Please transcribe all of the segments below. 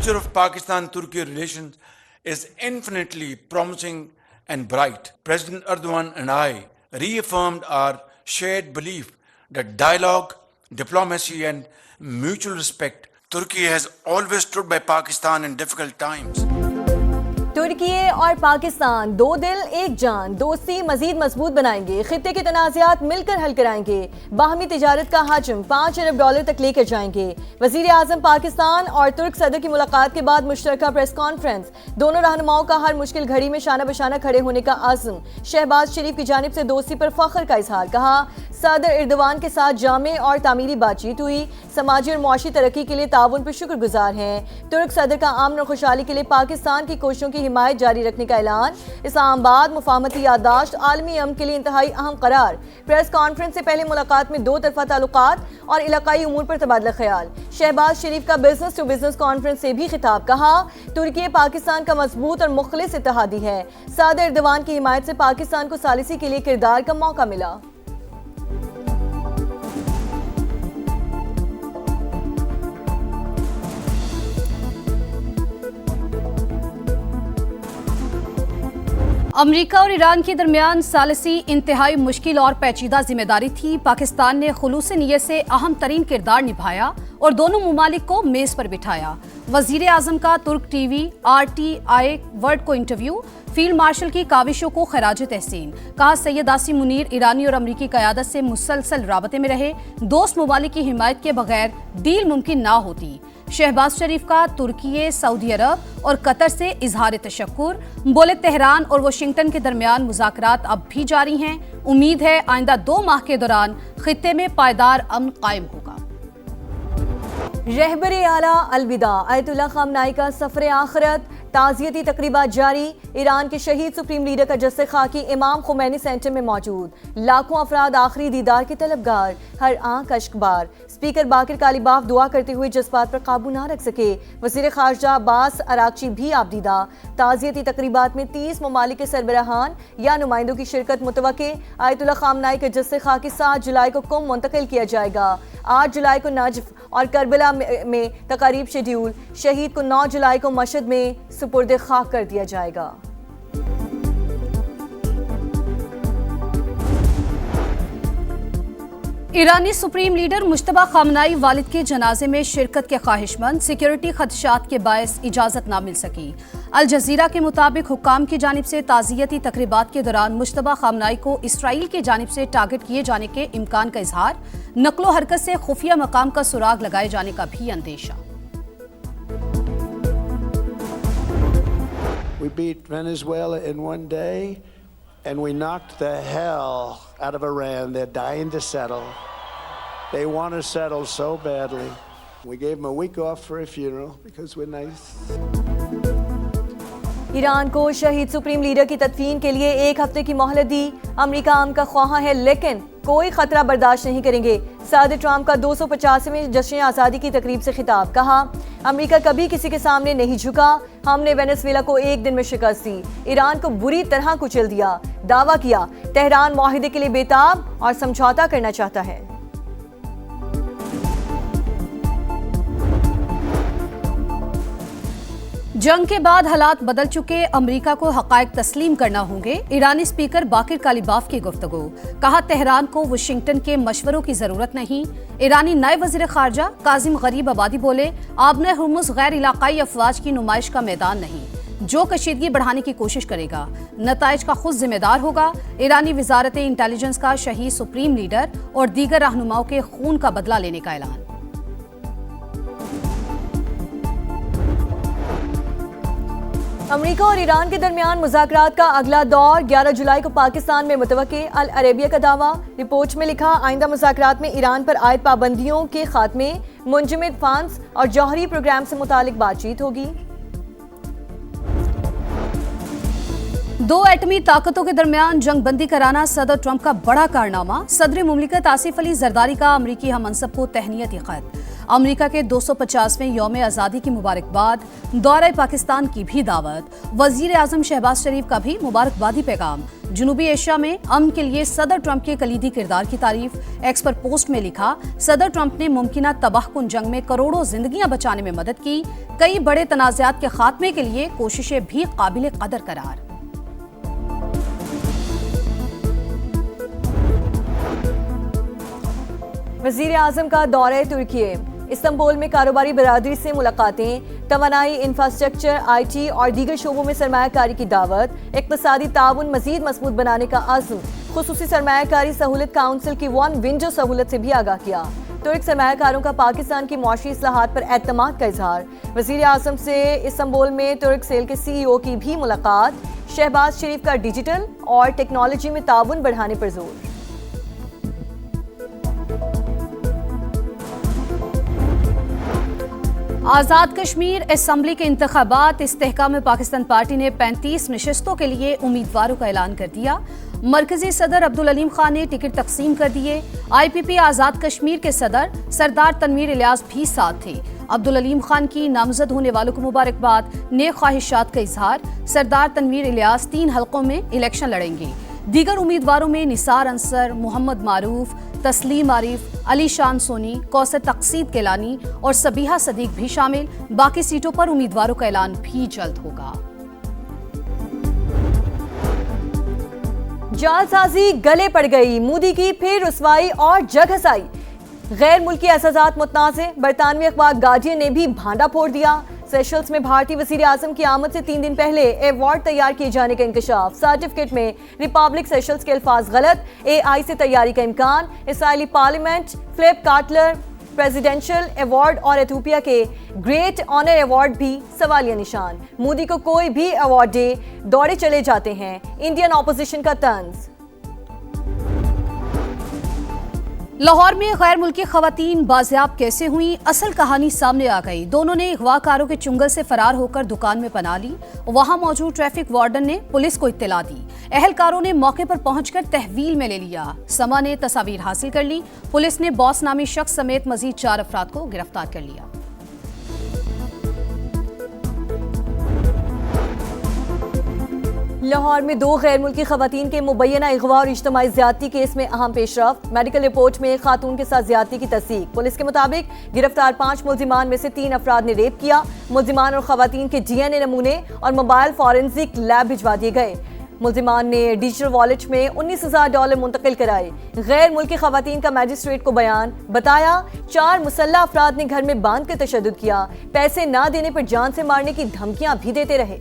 future of Pakistan-Turkey relations is infinitely promising and bright. President Erdogan and I reaffirmed our shared belief that dialogue, diplomacy and mutual respect, Turkey has always stood by Pakistan in difficult times. तुर्की और पाकिस्तान दो दिल एक जान, दोस्ती मजीद मजबूत बनाएंगे, खित्ते के तनाज़ात मिलकर हल कराएंगे, बाहमी तिजारत का हजम $5 अरब तक लेकर जाएंगे। वज़ीर आज़म पाकिस्तान और तुर्क सदर की मुलाकात के बाद मुश्तरका प्रेस कॉन्फ्रेंस, दोनों रहनुमाओं का हर मुश्किल घड़ी में शाना बशाना खड़े होने का आज़म। शहबाज शरीफ की जानिब से दोस्ती पर फख्र का इजहार, कहा सदर एर्दोगान के साथ जामे और तामीरी बातचीत हुई, समाजी और मुआशी तरक्की के लिए ताउन पर शुक्रगुजार हैं। तुर्क सदर का अमन और खुशहाली के लिए पाकिस्तान की कोशिशों की हिमायत जारी रखने का ऐलान। इस्लामाबाद मुफाहमती याददाश्त आलमी अमन के लिए इंतहाई अहम करार। प्रेस कॉन्फ्रेंस से पहले मुलाकात में दो तरफा ताल्लुकात और इलाकाई उमूर पर तबादला ख्याल। शहबाज शरीफ का बिजनेस टू बिजनेस कॉन्फ्रेंस से भी खिताब, कहा तुर्की पाकिस्तान का मजबूत और मुखलिस इत्तेहादी है। सदर एर्दोगान की हिमायत से पाकिस्तान को सालिसी के लिए किरदार का मौका मिला। अमेरिका और ईरान के दरमियान सालिसी इंतहाई मुश्किल और पेचीदा जिम्मेदारी थी। पाकिस्तान ने खुलूस नियत से अहम तरीन किरदार निभाया और दोनों ममालिक को मेज पर बिठाया। वजीर आजम का तुर्क टीवी RTI वर्ल्ड को इंटरव्यू, फील्ड मार्शल की काविशों को खराज तहसीन, कहा सैयद आसिम मुनीर ईरानी और अमरीकी क़यादत से मुसलसल राबते में रहे, दोस्त ममालिक की हिमायत के बगैर डील मुमकिन ना होती। शहबाज शरीफ का तुर्की, सऊदी अरब और कतर से इजहार तशक्कुर, बोले तेहरान और वाशिंगटन के दरमियान मुज़ाकरात अब भी जारी हैं, उम्मीद है आइंदा 2 माह के दौरान खित्ते में पायदार अमन कायम होगा। रहबर आला अलविदा, आयतुल्लाह ख़ामनाई का सफ़र आखिरत, ताज़ियती तकरीबात जारी। ईरान के शहीद सुप्रीम लीडर का जस्से खाकी इमाम खुमैनी सेंटर में मौजूद, लाखों अफराद आखिरी दीदार के तलबगार, हर आंख अश्कबार। स्पीकर बाकिर कालीबाफ दुआ करते हुए जज्बात पर काबू ना रख सके, वज़ीर ख़ारजा अब्बास अरागची भी आपदीदा। ताज़ियती तकरीबात में 30 ममालिक के सरबराहान या नुमाइंदों की शिरकत मुतवक्के। आयतुल्लाह ख़ामनाई के जस्से खाकी 7 जुलाई को कुम मुंतकिल किया जाएगा। 8 जुलाई को नजफ और करबला में तकारीब शेड्यूल, शहीद को 9 जुलाई को मशहद में सुपुर्द खाक कर दिया जाएगा। ईरानी सुप्रीम लीडर मुश्तबा खामनाई वालिद के जनाजे में शिरकत के ख्वाहिशमंद, सिक्योरिटी खदशात के बायस इजाजत ना मिल सकी। अल जजीरा के मुताबिक हुक्काम की जानिब से ताज़ियती तकरीबात के दौरान मुश्तबा खामनाई को इसराइल की जानिब से टारगेट किए जाने के इम्कान का इजहार, नकलो हरकत से खुफिया मकाम का सुराग लगाए जाने का भी अंदेशा। We beat Venezuela in one day, and we knocked the hell out of Iran. They're dying to settle. They want to settle so badly. We gave them a week off for a funeral because we're nice. Iran को शहीद supreme leader की तदफीन के लिए 1 हफ्ते की मोहलत दी। America अमन का ख्वाह है लेकिन कोई खतरा बर्दाश्त नहीं करेंगे। सदर ट्रंप का 250वें जश्न आज़ादी की तकरीब से खिताब, कहा अमेरिका कभी किसी के सामने नहीं झुका, हमने वेनेजुएला को 1 दिन में शिकस्त दी, ईरान को बुरी तरह कुचल दिया। दावा किया तेहरान मुआहिदे के लिए बेताब और समझौता करना चाहता है। जंग के बाद हालात बदल चुके, अमेरिका को हकायक तस्लीम करना होंगे। ईरानी स्पीकर बाकिर कालीबाफ की गुफ्तगू, कहा तेहरान को वाशिंगटन के मशवरों की जरूरत नहीं। ईरानी नए वजीर खारजा काजिम गरीब आबादी बोले आबने हुर्मुज गैर इलाकाई अफवाज की नुमाइश का मैदान नहीं, जो कशीदगी बढ़ाने की कोशिश करेगा नताइज का खुद जिम्मेदार होगा। ईरानी वजारत इंटेलिजेंस का शहीद सुप्रीम लीडर और दीगर रहनुमाओं के खून का बदला लेने का ऐलान। अमेरिका और ईरान के दरमियान मुज़ाकरात का अगला दौर 11 जुलाई को पाकिस्तान में मुतवक्के। अल अरेबिया का दावा, रिपोर्ट में लिखा आइंदा मुज़ाकरात में ईरान पर आयद पाबंदियों के खात्मे, मुंजमद फंड्स और जौहरी प्रोग्राम से मुतालिक बातचीत होगी। 2 एटमी ताकतों के दरमियान जंग बंदी कराना सदर ट्रंप का बड़ा कारनामा। सदर मुमलिकत आसिफ अली जरदारी का अमरीकी हममनसब को तहनीती खत। अमेरिका के 250वें यौम आज़ादी की मुबारकबाद, दौरे पाकिस्तान की भी दावत, वजीर आजम शहबाज शरीफ का भी मुबारकबादी पैगाम, जनूबी एशिया में अमन के लिए सदर ट्रंप के कलीदी किरदार की तारीफ। एक्स पर पोस्ट में लिखा, सदर ट्रंप ने मुमकिना तबाहकुन जंग में करोड़ों जिंदगियां बचाने में मदद की, कई बड़े तनाज़ात के खात्मे के लिए कोशिशें भी काबिल कदर करार। वजीर आजम का दौरे तुर्की, इस्तांबुल में कारोबारी बरादरी से मुलाकातें, तवानाई, इंफ्रास्ट्रक्चर, IT और दीगर शोबों में सरमायाकारी की दावत, इक्तसादी ताउन मजीद मजबूत बनाने का अज़्म, खुसूसी सरमायाकारी सहूलत काउंसिल की वन विंडो सहूलत से भी आगाह किया। तुर्क सरमायाकारों का पाकिस्तान की मुआशी इस्लाहात पर एतमाद का इजहार, वजीर आजम से इस्तांबुल में तुर्क सेल के CEO की भी मुलाकात, शहबाज शरीफ का डिजिटल और टेक्नोलॉजी में ताउन बढ़ाने पर जोर। आज़ाद कश्मीर असम्बली के इंतखाबात, इस्तेहकाम पाकिस्तान पार्टी ने 35 नशस्तों के लिए उम्मीदवारों का ऐलान कर दिया। मरकजी सदर अब्दुल अलीम खान ने टिकट तकसीम कर दिए। IPP आज़ाद कश्मीर के सदर सरदार तनवीर इलियास भी साथ थे। अब्दुल अलीम खान की नामजद होने वालों को मुबारकबाद, नेक ख्वाहिशात का इजहार। सरदार तनवीर इलियास 3 हलकों में इलेक्शन लड़ेंगे। दीगर उम्मीदवारों में निसार अंसर, मोहम्मद मारूफ, तस्लीम आरिफ, अली शान सोनी, कौसर तकसीद केलानी और सबीहा सदीक भी शामिल। बाकी सीटों पर उम्मीदवारों का ऐलान भी जल्द होगा। जालसाजी गले पड़ गई, मोदी की फिर रुसवाई और जगहसाई। गैर मुल्की एहसासात मुतनाज़े, बरतानवी अखबार गार्डियन ने भी भांडा फोड़ दिया। सेशल्स में भारतीय वजीर आजम की आमद से 3 दिन पहले अवार्ड तैयार किए जाने का इंकशाफ, सर्टिफिकेट में रिपब्लिक सेशल्स के अल्फाज गलत, AI से तैयारी का इम्कान। इसराइली parliament Philip Kotler presidential award और एथियोपिया के ग्रेट ऑनर अवार्ड भी सवालिया निशान। मोदी को कोई भी अवार्ड दे दौड़े चले जाते हैं, इंडियन ऑपोजिशन का तंज। लाहौर में गैर मुल्की खवातीन बाजियाब कैसे हुई, असल कहानी सामने आ गई। दोनों ने अगवाकारों के चुंगल से फरार होकर दुकान में पनाह ली। वहां मौजूद ट्रैफिक वार्डन ने पुलिस को इत्तला दी। अहलकारों ने मौके पर पहुंचकर तहवील में ले लिया। समा ने तस्वीर हासिल कर ली। पुलिस ने बॉस नामी शख्स समेत मजीद 4 अफराद को गिरफ्तार कर लिया। लाहौर में 2 गैर मुल्की खवातीन के मुबैना अगवा और इज्तिमाई ज़्यादती केस में अहम पेशरफ्त। मेडिकल रिपोर्ट में एक खातून के साथ ज़्यादती की तस्दीक। पुलिस के मुताबिक गिरफ्तार 5 मुल्जिमान में से 3 अफराद ने रेप किया। मुल्जिमान और खवातीन के DNA नमूने और मोबाइल फॉरेंसिक लैब भिजवा दिए गए। मुल्जिमान ने डिजिटल वॉलेट में $19,000 मुंतकिल कराए। गैर मुल्की खवातीन का मैजिस्ट्रेट को बयान, बताया 4 मुसल्लह अफराद ने घर में बांध कर तशद्दुद किया, पैसे ना देने पर जान से मारने की धमकियां भी देते रहे।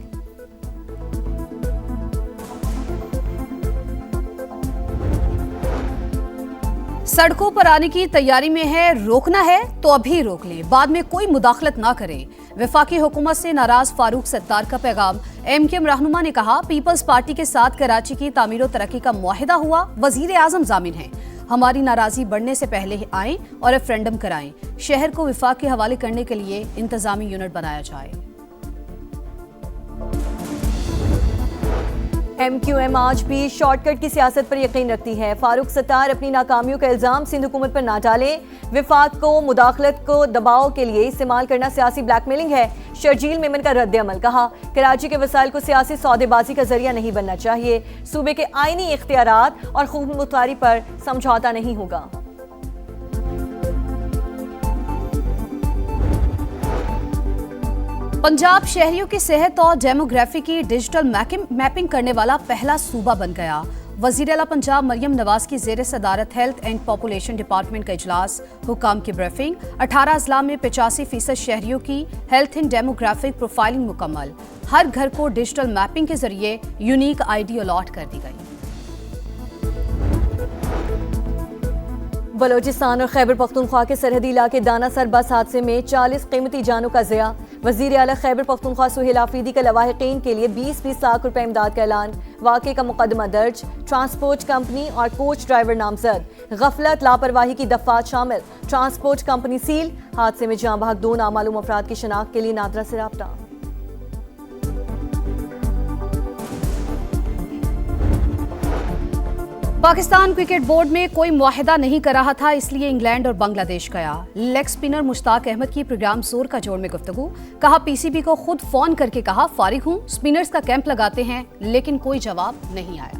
सड़कों पर आने की तैयारी में है, रोकना है तो अभी रोक ले, बाद में कोई मुदाखलत ना करे। वफाकी हुकूमत से नाराज फारूक सत्तार का पैगाम। MKM रहनुमा ने कहा, पीपल्स पार्टी के साथ कराची की तामीर और तरक्की का मुआहिदा हुआ, वजीर आजम जामिन है। हमारी नाराजगी बढ़ने से पहले आएं और रेफरेंडम कराएं। शहर को वफाक के हवाले करने के लिए इंतजामी यूनिट बनाया जाए। MQM आज भी शॉर्टकट की सियासत पर यकीन रखती है। फारूक सत्तार अपनी नाकामियों का इल्जाम सिंध हुकूमत पर ना डालें। विफाक को मुदाखलत को दबाव के लिए इस्तेमाल करना सियासी ब्लैकमेलिंग है। शर्जील मेमन का रद्द अमल, कहा कराची के वसाइल को सियासी सौदेबाजी का जरिया नहीं बनना चाहिए। सूबे के आईनी इख्तियारात और खूब मुख्तारी पर समझौता नहीं होगा। पंजाब शहरियों की सेहत और डेमोग्राफी की डिजिटल मैपिंग करने वाला पहला सूबा बन गया। वज़ीर आला पंजाब मरियम नवाज की ज़ेर सदारत हेल्थ एंड पॉपुलेशन डिपार्टमेंट का इजलास, हुकाम की ब्रीफिंग। 18 अजला में 85% शहरियों की हेल्थ एंड डेमोग्राफिक प्रोफाइलिंग मुकम्मल। हर घर को डिजिटल मैपिंग के जरिए यूनिक ID अलॉट कर दी गई। बलोचिस्तान और खैबर पख्तूनख्वा के सरहदी इलाके दानासर बस हादसे में 40 कीमती जानों का ज़िया। वज़ीर आला खैबर पख्तूनख्वा सुहेल आफरीदी का लवाहिकीन के लिए 20-20 लाख रुपए इमदाद का ऐलान। वाक़े का मुकदमा दर्ज। ट्रांसपोर्ट कंपनी और कोच ड्राइवर नामजद। गफलत लापरवाही की दफात शामिल। Transport company seal. हादसे में जाँ बहक 2 नामालूम अफराद की शनाख्त के लिए नादरा से राब्ता। पाकिस्तान क्रिकेट बोर्ड में कोई मुआहिदा नहीं कर रहा था, इसलिए इंग्लैंड और बांग्लादेश गया। लेग स्पिनर मुश्ताक अहमद की प्रोग्राम जोर का जोड़ में गुफ्तगू। कहा पीसीबी को खुद फोन करके कहा फारिग हूं, स्पिनर्स का कैंप लगाते हैं, लेकिन कोई जवाब नहीं आया।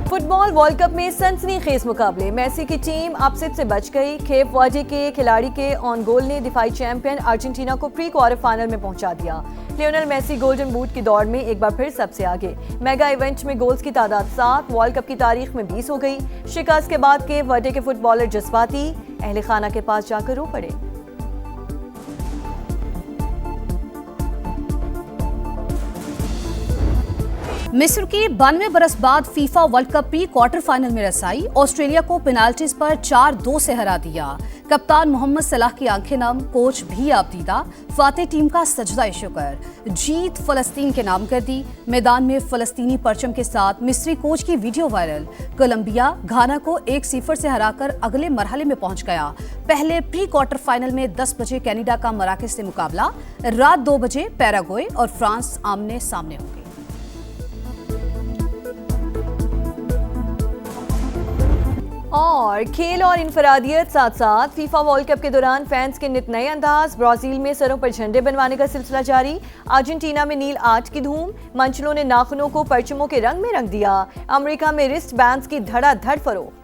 फुटबॉल वर्ल्ड कप में सनसनीखेज मुकाबले, मेसी की टीम अपसेट से बच गई। केप वर्डे के खिलाड़ी के ऑन गोल ने दिफाई चैंपियन अर्जेंटीना को प्री क्वार्टर फाइनल में पहुंचा दिया। लियोनेल मेसी गोल्डन बूट की दौड़ में एक बार फिर सबसे आगे। मेगा इवेंट में गोल्स की तादाद 7 वर्ल्ड कप की तारीख में 20 हो गई। शिकस्त के बाद केप वर्डे के फुटबॉलर जज्बाती, अहले खाना के पास जाकर रो पड़े। मिस्र की 92 बरस बाद FIFA world cup pre quarter final में रसाई। ऑस्ट्रेलिया को पेनाल्टीज पर 4-2 से हरा दिया। कप्तान मोहम्मद सलाह की आंखें नम, कोच भी आपदीदा। फातेह टीम का सजदा शुक्र, जीत फलस्तीन के नाम कर दी। मैदान में फलस्तीनी परचम के साथ मिस्री कोच की वीडियो वायरल। कोलंबिया घाना को 1-0 से हराकर अगले मरहले में पहुंच गया। पहले प्री क्वार्टर फाइनल में 10 बजे कनाडा का मराकेश से मुकाबला, रात 2 बजे पैराग्वे और फ्रांस आमने सामने होंगे। और खेल और इनफरादियत साथ साथ फीफा वर्ल्ड कप के दौरान फैंस के नित नए अंदाज। ब्राजील में सरों पर झंडे बनवाने का सिलसिला जारी। अर्जेंटीना में नील आर्ट की धूम, मंचलों ने नाखूनों को परचमों के रंग में रंग दिया। अमेरिका में रिस्ट बैंड्स की धड़ाधड़ फरोख्त।